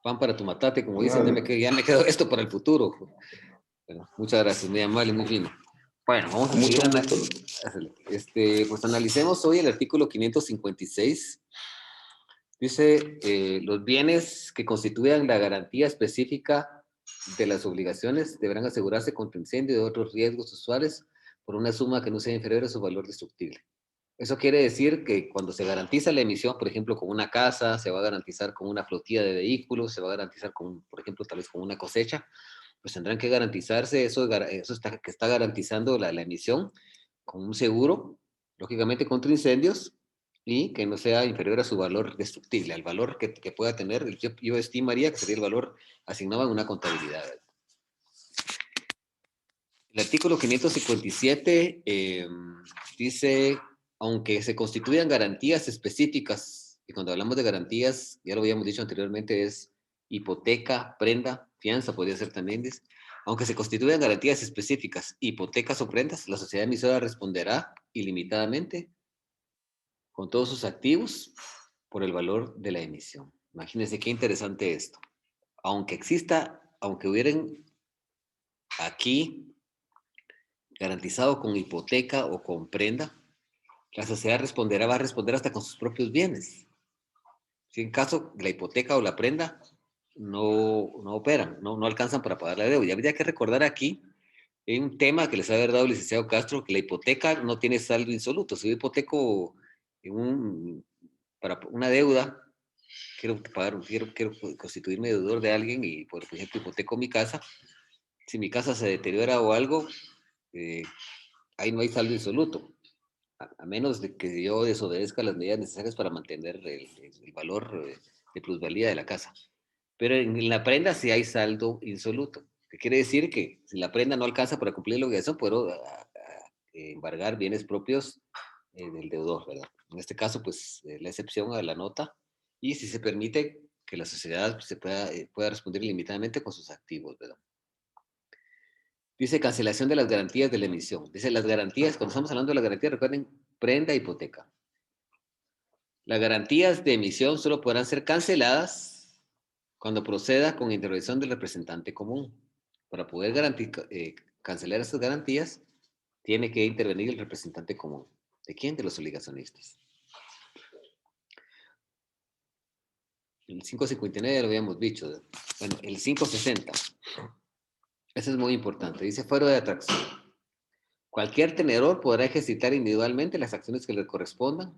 Pan para tu matate, como dicen, ya me quedó esto para el futuro. Bueno, muchas gracias, muy amable, muy fino. Bueno, vamos a Mucho seguir. gusto. Pues analicemos hoy el artículo 556. Dice, los bienes que constituyan la garantía específica de las obligaciones deberán asegurarse contra incendio y otros riesgos usuales por una suma que no sea inferior a su valor destructible. Eso quiere decir que cuando se garantiza la emisión, por ejemplo, con una casa, se va a garantizar con una flotilla de vehículos, se va a garantizar con, por ejemplo, tal vez con una cosecha, pues tendrán que garantizarse eso está, que está garantizando la emisión con un seguro, lógicamente contra incendios, y que no sea inferior a su valor destructible, al valor que pueda tener, yo estimaría que sería el valor asignado en una contabilidad. El artículo 557 dice, aunque se constituyan garantías específicas, y cuando hablamos de garantías, ya lo habíamos dicho anteriormente, es hipoteca, prenda, fianza, podría ser también, dice, aunque se constituyan garantías específicas, hipotecas o prendas, la sociedad emisora responderá ilimitadamente con todos sus activos por el valor de la emisión. Imagínense qué interesante esto. Aunque exista, aunque hubieran aquí garantizado con hipoteca o con prenda, la sociedad va a responder hasta con sus propios bienes. Si en caso la hipoteca o la prenda no operan, no alcanzan para pagar la deuda. Y habría que recordar aquí, hay un tema que les ha dado el licenciado Castro, que la hipoteca no tiene saldo insoluto. Si yo hipoteco para una deuda, quiero constituirme deudor de alguien y, por ejemplo, hipoteco mi casa, si mi casa se deteriora o algo, ahí no hay saldo insoluto, a menos de que yo desobedezca las medidas necesarias para mantener el valor de plusvalía de la casa. Pero en la prenda sí hay saldo insoluto, que quiere decir que si la prenda no alcanza para cumplir la obligación, puedo embargar bienes propios del deudor, ¿verdad? En este caso, pues, la excepción a la nota, y si se permite que la sociedad se pueda responder ilimitadamente con sus activos, ¿verdad? Dice cancelación de las garantías de la emisión. Dice las garantías, cuando estamos hablando de las garantías, recuerden, prenda, hipoteca. Las garantías de emisión solo podrán ser canceladas cuando proceda con intervención del representante común. Para poder cancelar estas garantías, tiene que intervenir el representante común. ¿De quién? De los obligacionistas. El 559 ya lo habíamos dicho. Bueno, el 560. Ese es muy importante. Dice fuero de atracción. Cualquier tenedor podrá ejercitar individualmente las acciones que le correspondan,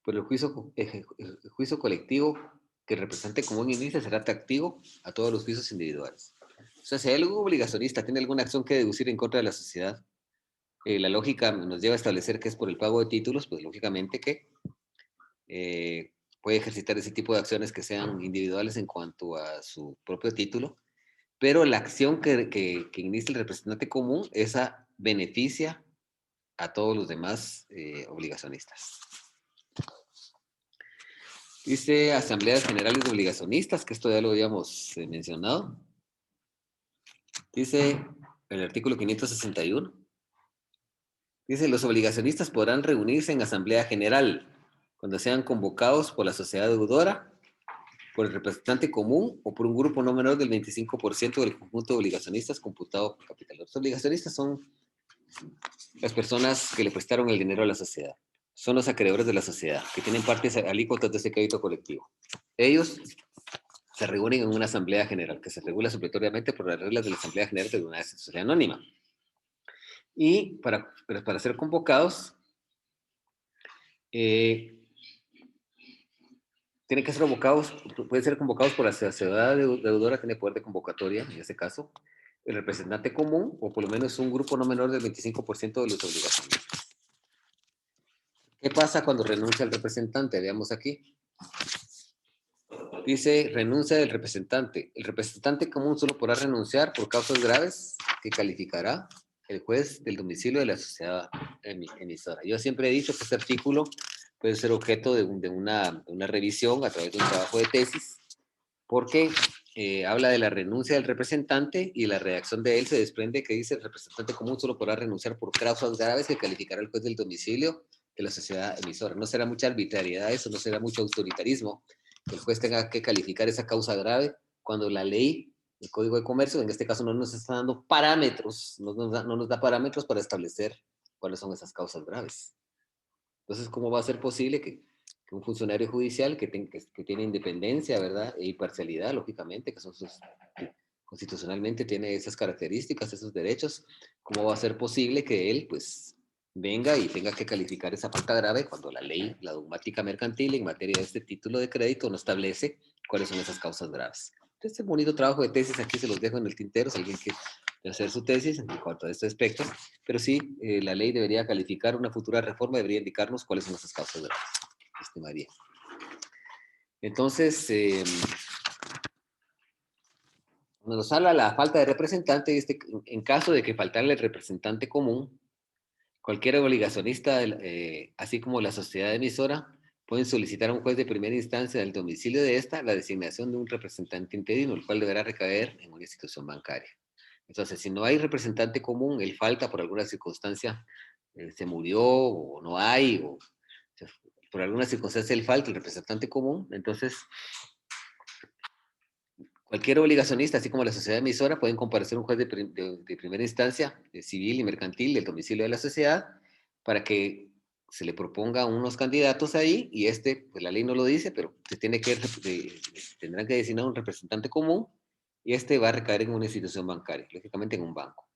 pero el juicio colectivo que el representante común inicia será atractivo a todos los juicios individuales. O sea, si hay algún obligacionista, tiene alguna acción que deducir en contra de la sociedad, la lógica nos lleva a establecer que es por el pago de títulos, pues lógicamente que puede ejercitar ese tipo de acciones que sean individuales en cuanto a su propio título, pero la acción que inicia el representante común, esa beneficia a todos los demás obligacionistas. Dice asambleas generales de obligacionistas, que esto ya lo habíamos mencionado. Dice el artículo 561. Dice, los obligacionistas podrán reunirse en asamblea general cuando sean convocados por la sociedad deudora, por el representante común o por un grupo no menor del 25% del conjunto de obligacionistas computado por capital. Los obligacionistas son las personas que le prestaron el dinero a la sociedad. Son los acreedores de la sociedad, que tienen partes alícuotas de ese crédito colectivo. Ellos se reúnen en una asamblea general, que se regula supletoriamente por las reglas de la asamblea general de una sociedad anónima. Y para ser convocados, tienen que ser convocados, pueden ser convocados por la sociedad deudora, tiene poder de convocatoria, en este caso, el representante común, o por lo menos un grupo no menor del 25% de los obligacionistas. ¿Qué pasa cuando renuncia el representante? Veamos aquí. Dice, renuncia del representante. El representante común solo podrá renunciar por causas graves que calificará el juez del domicilio de la sociedad emisora. Yo siempre he dicho que este artículo puede ser objeto de una revisión a través de un trabajo de tesis, porque habla de la renuncia del representante y la redacción de él se desprende que dice el representante común solo podrá renunciar por causas graves que calificará el juez del domicilio de la sociedad emisora. No será mucha arbitrariedad eso, no será mucho autoritarismo que el juez tenga que calificar esa causa grave cuando la ley El Código de Comercio, en este caso, no nos está dando parámetros, no nos da parámetros para establecer cuáles son esas causas graves. Entonces, ¿cómo va a ser posible que un funcionario judicial que tiene independencia, ¿verdad? E imparcialidad, lógicamente, que son constitucionalmente tiene esas características, esos derechos, ¿cómo va a ser posible que él, pues, venga y tenga que calificar esa falta grave cuando la ley, la dogmática mercantil en materia de este título de crédito no establece cuáles son esas causas graves? Este bonito trabajo de tesis aquí se los dejo en el tintero, si alguien quiere hacer su tesis en cuanto a este aspecto, pero sí, la ley debería calificar, una futura reforma debería indicarnos cuáles son esas causas graves, estimaría. Entonces, cuando nos habla la falta de representante, en caso de que faltara el representante común, cualquier obligacionista, así como la sociedad emisora, pueden solicitar a un juez de primera instancia del domicilio de esta la designación de un representante interino, el cual deberá recaer en una institución bancaria. Entonces, si no hay representante común, él falta por alguna circunstancia, se murió o no hay, o por alguna circunstancia él falta, el representante común, entonces cualquier obligacionista, así como la sociedad emisora, pueden comparecer a un juez de primera instancia, civil y mercantil, del domicilio de la sociedad, para que se le proponga unos candidatos ahí, y pues la ley no lo dice, pero tendrán que designar un representante común, y va a recaer en una institución bancaria, lógicamente en un banco.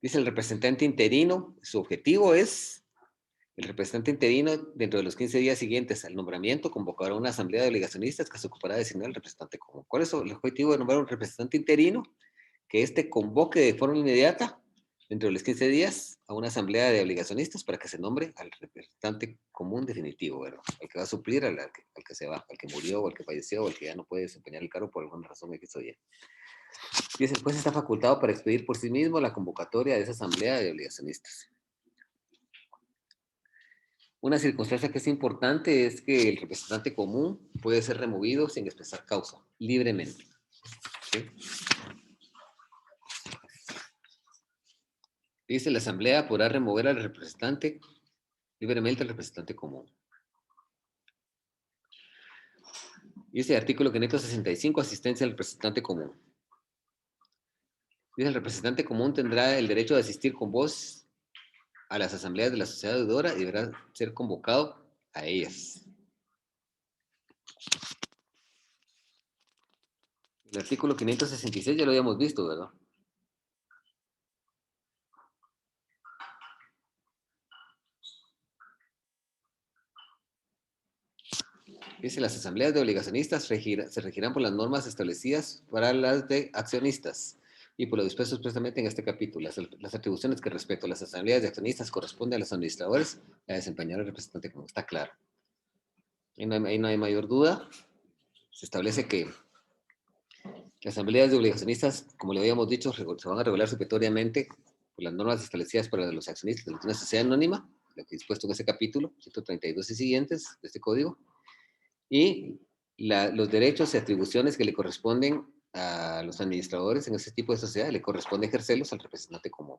Dice el representante interino, su objetivo es, el representante interino, dentro de los 15 días siguientes al nombramiento, convocará una asamblea de obligacionistas que se ocupará de designar al representante común. ¿Cuál es el objetivo de nombrar un representante interino? Que convoque de forma inmediata, dentro de los 15 días, a una asamblea de obligacionistas para que se nombre al representante común definitivo, ¿verdad? Al que va a suplir al que se va, al que murió, o al que falleció, o al que ya no puede desempeñar el cargo por alguna razón X o Y. Y el juez está facultado para expedir por sí mismo la convocatoria de esa asamblea de obligacionistas. Una circunstancia que es importante es que el representante común puede ser removido sin expresar causa, libremente. ¿Sí? Dice, la asamblea podrá remover al representante libremente al representante común. Dice el artículo 565, asistencia al representante común. Dice, el representante común tendrá el derecho de asistir con voz a las asambleas de la sociedad deudora y deberá ser convocado a ellas. El artículo 566 ya lo habíamos visto, ¿verdad? Dice, las asambleas de obligacionistas se regirán por las normas establecidas para las de accionistas y por lo dispuesto expresamente en este capítulo. Las atribuciones que respecto a las asambleas de accionistas corresponden a los administradores a desempeñar el representante común. Está claro. Ahí no hay mayor duda. Se establece que las asambleas de obligacionistas, como le habíamos dicho, se van a regular supletoriamente por las normas establecidas para los accionistas de una sociedad anónima, lo que dispuesto en ese capítulo, 132 y siguientes de este código, y los derechos y atribuciones que le corresponden a los administradores en ese tipo de sociedad, le corresponde ejercerlos al representante común.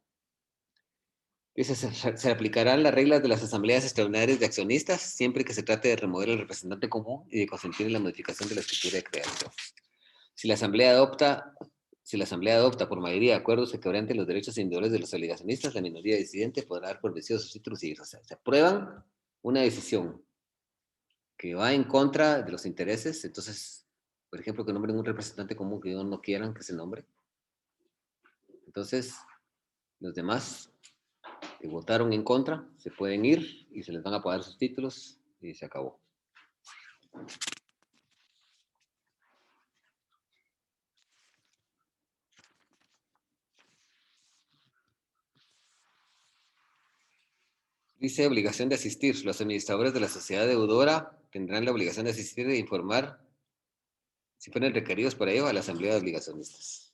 Dice, se aplicarán las reglas de las asambleas extraordinarias de accionistas siempre que se trate de remover al representante común y de consentir en la modificación de la estructura de creación. Si la asamblea adopta por mayoría de acuerdos que quebranten los derechos individuales de los obligacionistas, la minoría disidente podrá dar por vencidos sus títulos y, o sea, se aprueban una decisión que va en contra de los intereses, entonces, por ejemplo, que nombren un representante común que ellos no quieran que se nombre. Entonces, los demás que votaron en contra se pueden ir y se les van a pagar sus títulos y se acabó. Dice obligación de asistir. Los administradores de la sociedad deudora tendrán la obligación de asistir e informar, si fueren requeridos para ello, a la asamblea de obligacionistas.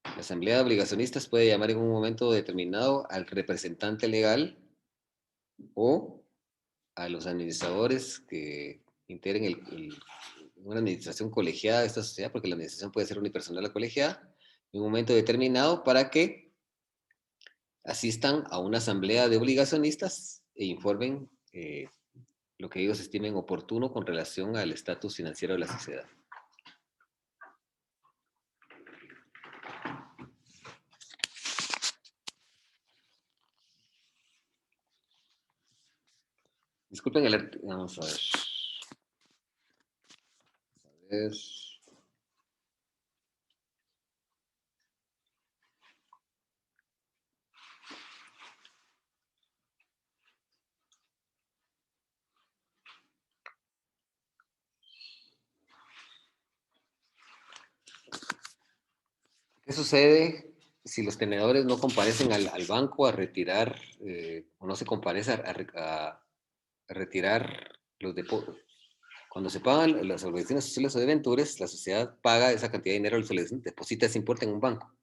La asamblea de obligacionistas puede llamar en un momento determinado al representante legal o a los administradores que integren una administración colegiada de esta sociedad, porque la administración puede ser unipersonal o colegiada, en un momento determinado para que asistan a una asamblea de obligacionistas e informen lo que ellos estimen oportuno con relación al estatus financiero de la sociedad. Disculpen vamos a ver. A ver. ¿Qué sucede si los tenedores no comparecen al banco a retirar, o no se comparece a retirar los depósitos? Cuando se pagan las obligaciones sociales o debentures, la sociedad paga esa cantidad de dinero, deposita ese importe en un banco.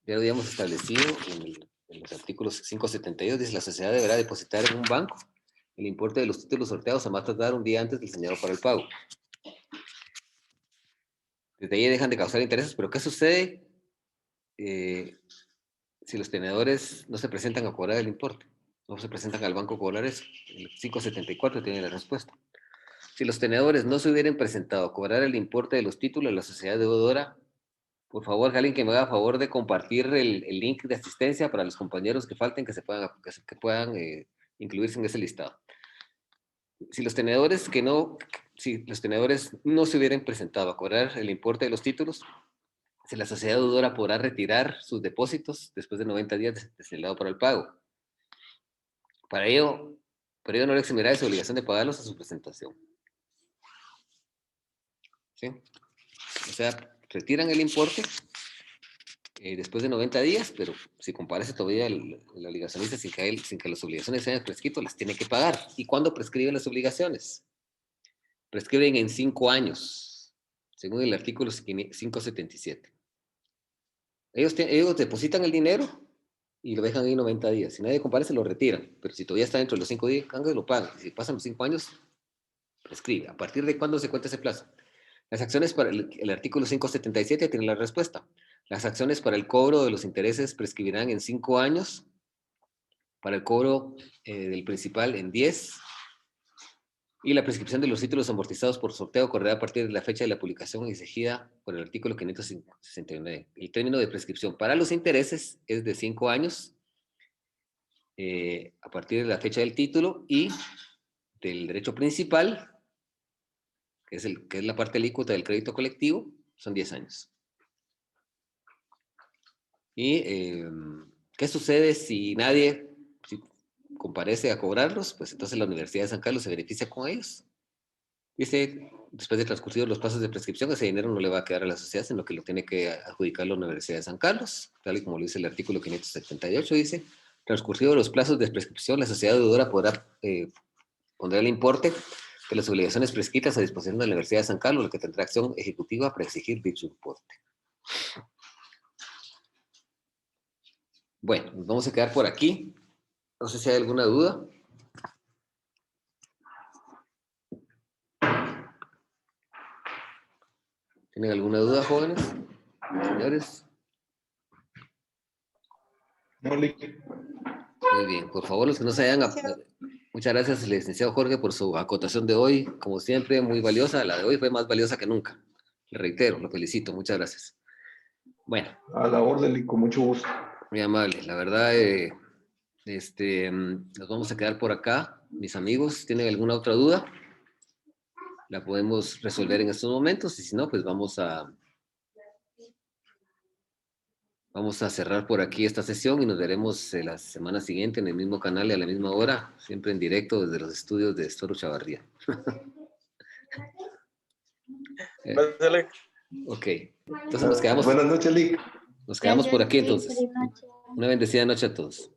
Ya lo habíamos establecido en los artículos 572, dice la sociedad deberá depositar en un banco el importe de los títulos sorteados a más tardar un día antes del señalado para el pago. Desde ahí dejan de causar intereses, pero ¿qué sucede si los tenedores no se presentan a cobrar el importe? No se presentan al banco a cobrar eso. El 574 tiene la respuesta. Si los tenedores no se hubieran presentado a cobrar el importe de los títulos de la sociedad deudora, por favor, alguien que me haga favor de compartir el link de asistencia para los compañeros que falten, que puedan incluirse en ese listado. Si los tenedores no se hubieran presentado a cobrar el importe de los títulos, si la sociedad deudora podrá retirar sus depósitos después de 90 días desde el lado para el pago. Para ello no le eximirá de su obligación de pagarlos a su presentación. ¿Sí? O sea, retiran el importe después de 90 días, pero si comparece todavía el obligacionista sin que las obligaciones se hayan prescrito, las tiene que pagar. ¿Y cuándo prescriben las obligaciones? Prescriben en 5 años, según el artículo 577. Ellos depositan el dinero y lo dejan ahí 90 días. Si nadie comparece, lo retiran. Pero si todavía está dentro de los 5 días, lo pagan. Y si pasan los 5 años, prescribe. ¿A partir de cuándo se cuenta ese plazo? Las acciones para el artículo 577 tiene la respuesta. Las acciones para el cobro de los intereses prescribirán en 5 años, para el cobro del principal en 10, y la prescripción de los títulos amortizados por sorteo correrá a partir de la fecha de la publicación exigida por el artículo 569. El término de prescripción para los intereses es de 5 años, a partir de la fecha del título, y del derecho principal, que es la parte alícuota del crédito colectivo, son 10 años. ¿Y qué sucede si nadie comparece a cobrarlos? Pues entonces la Universidad de San Carlos se beneficia con ellos. Dice, después de transcurridos los plazos de prescripción, ese dinero no le va a quedar a la sociedad, sino que lo tiene que adjudicar la Universidad de San Carlos, tal y como lo dice el artículo 578, dice, transcurridos los plazos de prescripción, la sociedad deudora podrá pondrá el importe de las obligaciones prescritas a disposición de la Universidad de San Carlos, la que tendrá acción ejecutiva para exigir dicho importe. Bueno, nos vamos a quedar por aquí. No sé si hay alguna duda. ¿Tienen alguna duda, jóvenes? Señores. No, Lick. Muy bien. Por favor, los que no se hayan... Muchas gracias, licenciado Jorge, por su acotación de hoy. Como siempre, muy valiosa. La de hoy fue más valiosa que nunca. Le reitero, lo felicito. Muchas gracias. Bueno. A la orden, Lick, con mucho gusto. Muy amable. La verdad, nos vamos a quedar por acá. Mis amigos, ¿tienen alguna otra duda? La podemos resolver en estos momentos, y si no, pues vamos a cerrar por aquí esta sesión y nos veremos la semana siguiente en el mismo canal y a la misma hora, siempre en directo desde los estudios de Estoro Chavarría. Ok, entonces nos quedamos. Buenas noches, Lick. Nos quedamos por aquí entonces. Una bendecida noche a todos.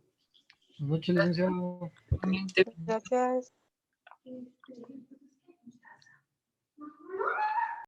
Muchas gracias, licenciado. Gracias.